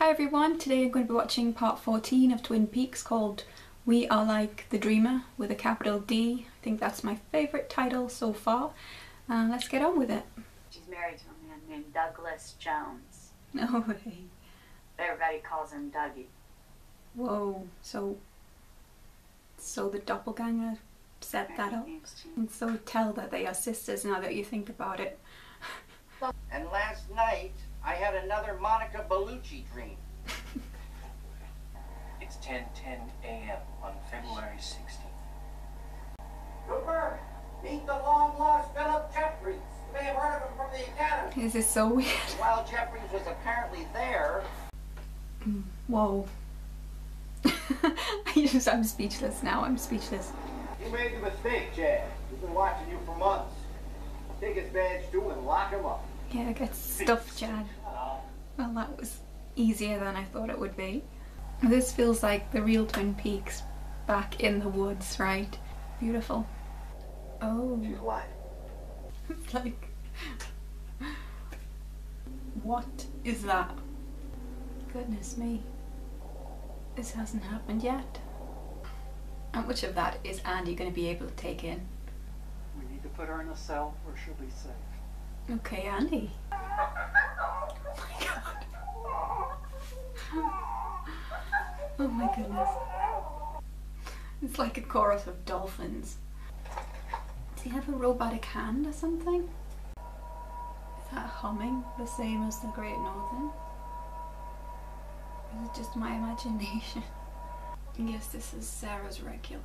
Hi everyone, today I'm going to be watching part 14 of Twin Peaks called We Are Like the Dreamer with a capital D. I think that's my favourite title so far. Let's get on with it. She's married to a man named Douglas Jones. No way. Everybody calls him Dougie. Whoa, so the doppelganger set that up. And so tell that they are sisters now that you think about it. And last night, I had another Monica Bellucci dream. It's 10:10 a.m. on February 16th. Cooper, meet the long-lost Philip Jeffries. You may have heard of him from the Academy. This is so weird. While Jeffries was apparently there... Whoa. I'm speechless now, I'm speechless. You made the mistake, Chad. We've been watching you for months. Take his badge too and lock him up. Yeah, get stuffed, Chad. Well, that was easier than I thought it would be. This feels like the real Twin Peaks back in the woods, right? Beautiful. Oh. She's lying. It's like... What is that? Goodness me. This hasn't happened yet. How much of that is Andy going to be able to take in? We need to put her in a cell where she'll be safe. Okay, Andy. Oh my god. Oh my goodness. It's like a chorus of dolphins. Does he have a robotic hand or something? Is that humming the same as the Great Northern? Or is it just my imagination? I guess this is Sarah's regular.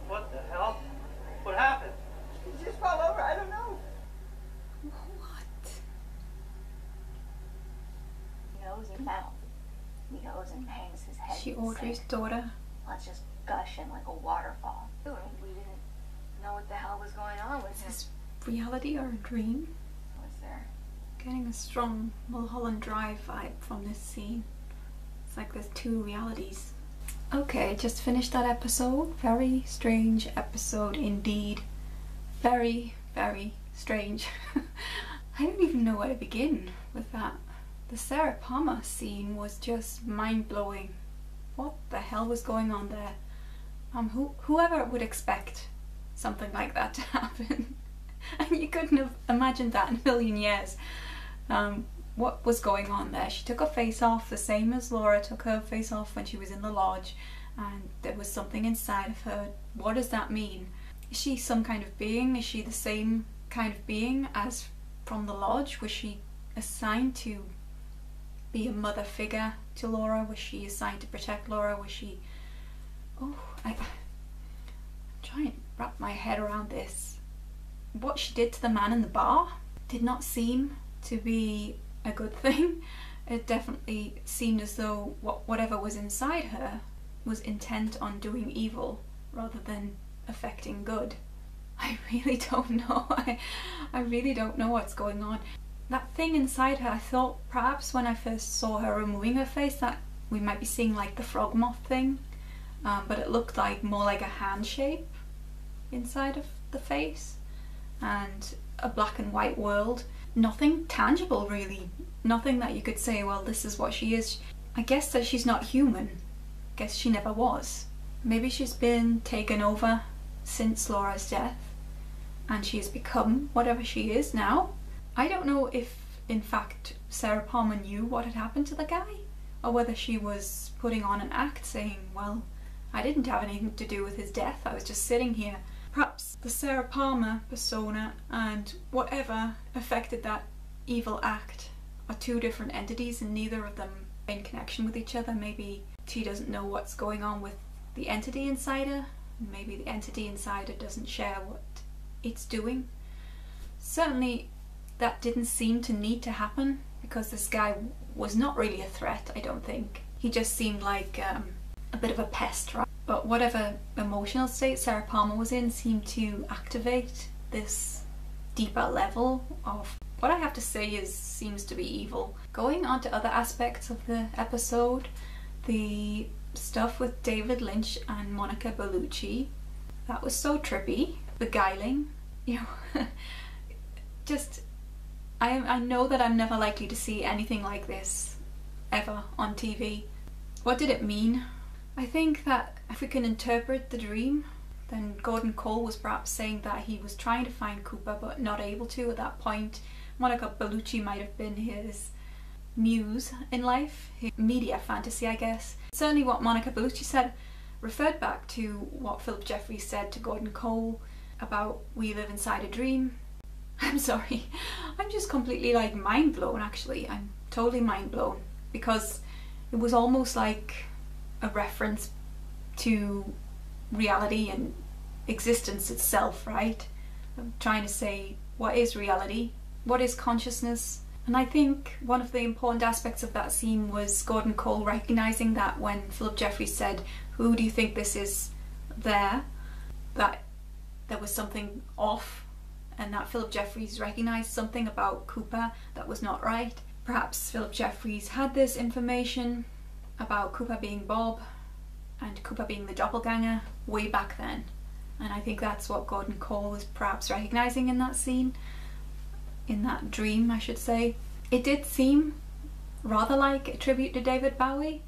What the hell? What happened? He just fell over. I don't know. What? He goes and mouth. He goes and hangs his head. She Audrey's daughter. Let's just gush him like a waterfall. We didn't know what the hell was going on with Is him. this reality or a dream? Was there? Getting a strong Mulholland Drive vibe from this scene. It's like there's two realities. Okay, just finished that episode. Very strange episode indeed. Very, very strange. I don't even know where to begin with that. The Sarah Palmer scene was just mind-blowing. What the hell was going on there? Whoever would expect something like that to happen? And you couldn't have imagined that in a million years. What was going on there? She took her face off the same as Laura took her face off when she was in the lodge, and there was something inside of her. What does that mean? Is she some kind of being? Is she the same kind of being as from the lodge? Was she assigned to be a mother figure to Laura? Was she assigned to protect Laura? Was she... Oh, I'm trying to wrap my head around this. What she did to the man in the bar did not seem to be a good thing. It definitely seemed as though whatever was inside her was intent on doing evil rather than affecting good. I really don't know. I really don't know what's going on. That thing inside her, I thought perhaps when I first saw her removing her face that we might be seeing like the frog moth thing, but it looked like more like a hand shape inside of the face and a black and white world. Nothing tangible really, nothing that you could say, well, this is what she is. I guess that she's not human. I guess she never was. Maybe she's been taken over since Laura's death and she's become whatever she is now. I don't know if in fact Sarah Palmer knew what had happened to the guy, or whether she was putting on an act saying, well, I didn't have anything to do with his death, I was just sitting here. Perhaps the Sarah Palmer persona and whatever affected that evil act are two different entities and neither of them are in connection with each other. Maybe she doesn't know what's going on with the entity inside her, maybe the entity inside her doesn't share what it's doing. Certainly that didn't seem to need to happen because this guy was not really a threat, I don't think. He just seemed like a bit of a pest, right? But whatever emotional state Sarah Palmer was in seemed to activate this deeper level of what I have to say seems to be evil. Going on to other aspects of the episode, the stuff with David Lynch and Monica Bellucci, that was so trippy, beguiling, you know. Just, I know that I'm never likely to see anything like this ever on TV. What did it mean? I think that if we can interpret the dream, then Gordon Cole was perhaps saying that he was trying to find Cooper but not able to at that point. Monica Bellucci might have been his muse in life, his media fantasy, I guess. Certainly what Monica Bellucci said referred back to what Philip Jeffries said to Gordon Cole about we live inside a dream. I'm sorry, I'm just completely like mind blown actually. I'm totally mind blown because it was almost like a reference to reality and existence itself, right? I'm trying to say, what is reality? What is consciousness? And I think one of the important aspects of that scene was Gordon Cole recognising that when Philip Jeffries said, "Who do you think this is there?" that there was something off, and that Philip Jeffries recognised something about Cooper that was not right. Perhaps Philip Jeffries had this information about Cooper being Bob and Cooper being the doppelganger way back then. And I think that's what Gordon Cole was perhaps recognising in that scene, in that dream I should say. It did seem rather like a tribute to David Bowie,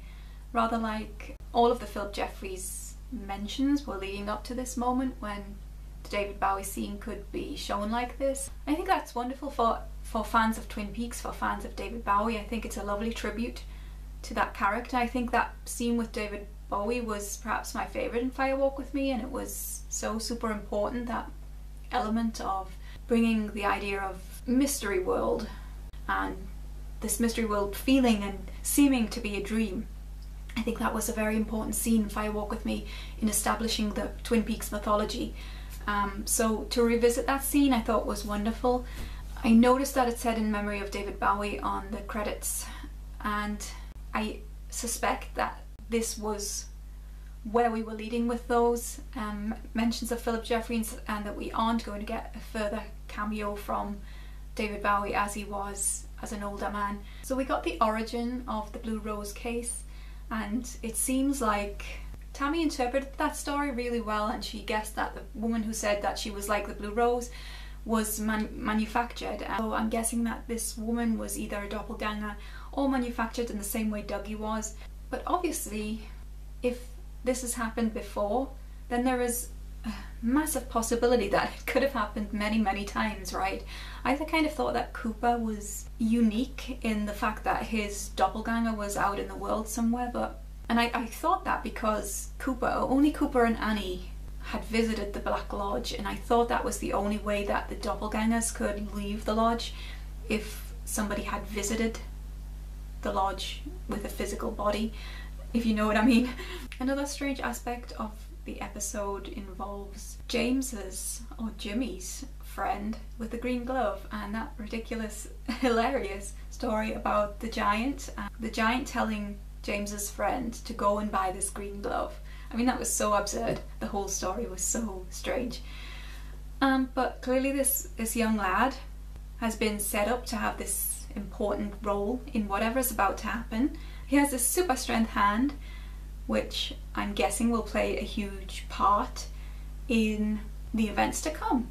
rather like all of the Philip Jeffries mentions were leading up to this moment when the David Bowie scene could be shown like this. I think that's wonderful for fans of Twin Peaks, for fans of David Bowie. I think it's a lovely tribute to that character. I think that scene with David Bowie was perhaps my favourite in Fire Walk With Me, and it was so super important, that element of bringing the idea of mystery world and this mystery world feeling and seeming to be a dream. I think that was a very important scene in Fire Walk With Me in establishing the Twin Peaks mythology. So to revisit that scene I thought was wonderful. I noticed that it said in memory of David Bowie on the credits, and I suspect that this was where we were leading with those mentions of Philip Jeffries, and that we aren't going to get a further cameo from David Bowie as he was as an older man. So we got the origin of the Blue Rose case, and it seems like Tammy interpreted that story really well, and she guessed that the woman who said that she was like the Blue Rose was manufactured. So I'm guessing that this woman was either a doppelganger or manufactured in the same way Dougie was. But obviously, if this has happened before, then there is a massive possibility that it could have happened many, many times, right? I kind of thought that Cooper was unique in the fact that his doppelganger was out in the world somewhere, and I thought that because only Cooper and Annie had visited the Black Lodge, and I thought that was the only way that the doppelgangers could leave the lodge, if somebody had visited the lodge with a physical body, if you know what I mean. Another strange aspect of the episode involves James's, or Jimmy's, friend with the green glove, and that ridiculous, hilarious story about the giant telling James's friend to go and buy this green glove. I mean, that was so absurd. The whole story was so strange. But clearly this young lad has been set up to have this important role in whatever's about to happen. He has this super strength hand, which I'm guessing will play a huge part in the events to come.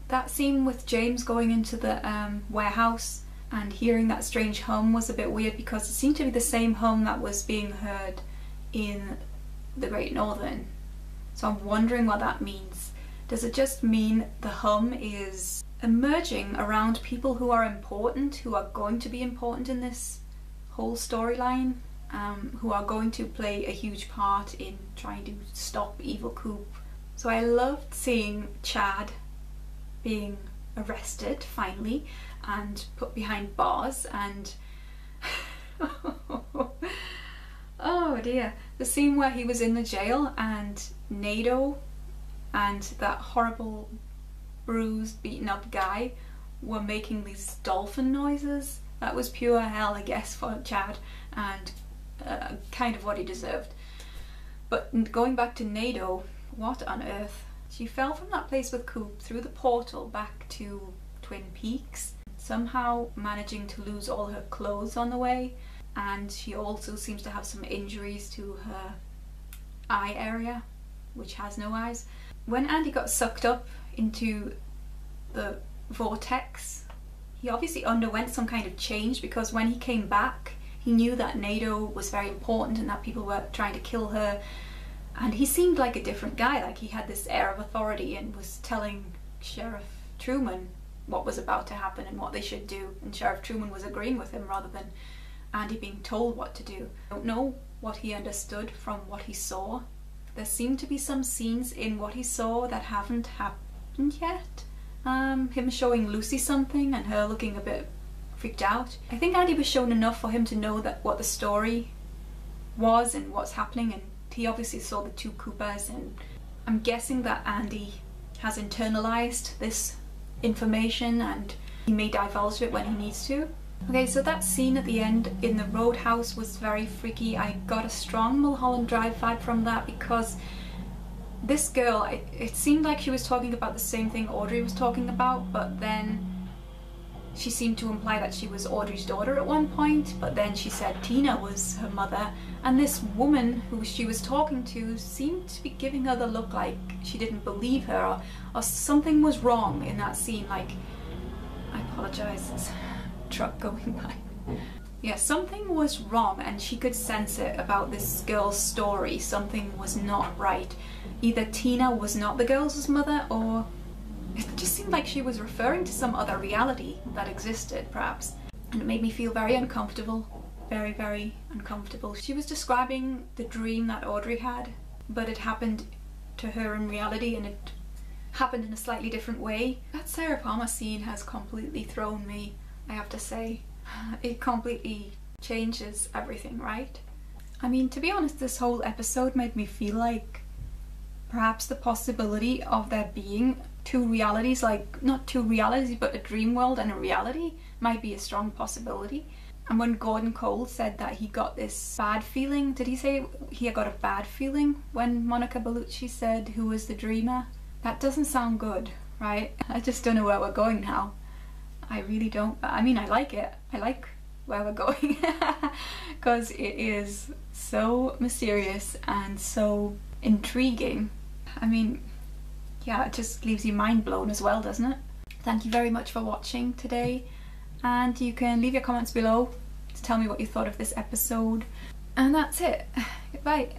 That scene with James going into the warehouse and hearing that strange hum was a bit weird, because it seemed to be the same hum that was being heard in the Great Northern. So I'm wondering what that means. Does it just mean the hum is emerging around people who are important, who are going to be important in this whole storyline, who are going to play a huge part in trying to stop evil Coop? So I loved seeing Chad being arrested finally and put behind bars, and oh dear, the scene where he was in the jail and Naido and that horrible bruised, beaten up guy were making these dolphin noises. That was pure hell, I guess, for Chad, and kind of what he deserved. But going back to Naido, what on earth? She fell from that place with Coop through the portal back to Twin Peaks. somehow managing to lose all her clothes on the way, and she also seems to have some injuries to her eye area, which has no eyes. When Andy got sucked up into the vortex, he obviously underwent some kind of change, because when he came back he knew that Naido was very important and that people were trying to kill her, and he seemed like a different guy. Like, he had this air of authority and was telling Sheriff Truman what was about to happen and what they should do, and Sheriff Truman was agreeing with him rather than Andy being told what to do. I don't know what he understood from what he saw. There seem to be some scenes in what he saw that haven't happened yet. Him showing Lucy something and her looking a bit freaked out. I think Andy was shown enough for him to know that what the story was and what's happening, and he obviously saw the two Koopas, and I'm guessing that Andy has internalized this information and he may divulge it when he needs to. Okay, so that scene at the end in the Roadhouse was very freaky. I got a strong Mulholland Drive vibe from that, because this girl, it seemed like she was talking about the same thing Audrey was talking about, but then she seemed to imply that she was Audrey's daughter at one point, but then she said Tina was her mother, and this woman who she was talking to seemed to be giving her the look like she didn't believe her, or something was wrong in that scene. Like, I apologize, there's a truck going by. Yeah, something was wrong, and she could sense it about this girl's story. Something was not right. Either Tina was not the girl's mother, or it just seemed like she was referring to some other reality that existed, perhaps. And it made me feel very uncomfortable. Very, very uncomfortable. She was describing the dream that Audrey had, but it happened to her in reality, and it happened in a slightly different way. That Sarah Palmer scene has completely thrown me, I have to say. It completely changes everything, right? I mean, to be honest, this whole episode made me feel like perhaps the possibility of there being two realities, like not two realities but a dream world and a reality, might be a strong possibility. And when Gordon Cole said that he got this bad feeling, did he say he got a bad feeling when Monica Bellucci said who was the dreamer? That doesn't sound good, right? I just don't know where we're going now. I really don't. I mean, I like it. I like where we're going because it is so mysterious and so intriguing. I mean, yeah, it just leaves you mind blown as well, doesn't it? Thank you very much for watching today, and you can leave your comments below to tell me what you thought of this episode. And that's it. Goodbye.